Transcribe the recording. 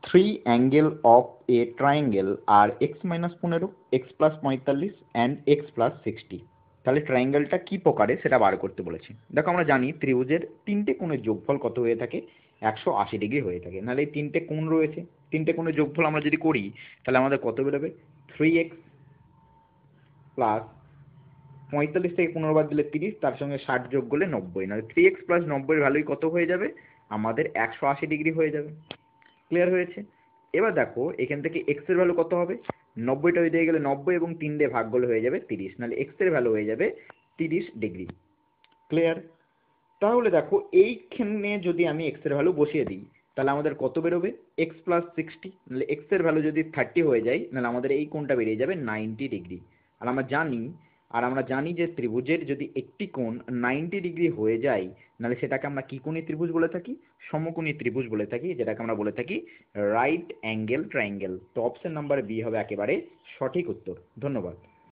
Three angle of a triangle আর x minus 15, x plus 45 and x plus 60। তাহলে ট্রায়াঙ্গেলটা কি প্রকারে সেটা বার করতে বলেছি। দেখো আমরা জানি ত্রিভুজের তিনটে কোণের যোগফল কত হয়ে থাকে, 180 ডিগ্রি হয়ে থাকে। নাহলে এই তিনটে কোণ রয়েছে, তিনটে কোণের যোগফল আমরা যদি করি তাহলে আমাদের কত বেরোবে, 3x প্লাস 45 থেকে 15 বাদ দিলে 30, তার সঙ্গে 60 যোগ করলে 90, নাহলে 3x প্লাস 90 ভ্যালুই কত হয়ে যাবে, আমাদের 180 ডিগ্রি হয়ে যাবে। ক্লিয়ার হয়েছে? এবার দেখো এখান থেকে x এর ভ্যালু কত হবে, 90টা ওই দিকে গেলে 90 এবং 3 দিয়ে ভাগ করলে হয়ে যাবে 30, নাহলে x এর ভ্যালু হয়ে যাবে 30 ডিগ্রি। ক্লিয়ার? তাহলে দেখো এইখানে যদি আমি x এর ভ্যালু বসিয়ে দিই তাহলে আমাদের কত বেরোবে, x প্লাস 60, নাহলে x এর ভ্যালু যদি 30 হয়ে যায় নাহলে আমাদের এই কোণটা বেরিয়ে যাবে 90 ডিগ্রি। আমরা জানি যে ত্রিভুজের যদি একটি কোণ 90 ডিগ্রি হয়ে যায় নাহলে সেটাকে আমরা কি কোণী ত্রিভুজ বলে থাকি, সমকোণী ত্রিভুজ বলে থাকি, যেটাকে আমরা বলে থাকি রাইট অ্যাঙ্গেল ট্রায়াঙ্গেল। তো অপশন নাম্বার বি হবে একেবারে সঠিক উত্তর। ধন্যবাদ।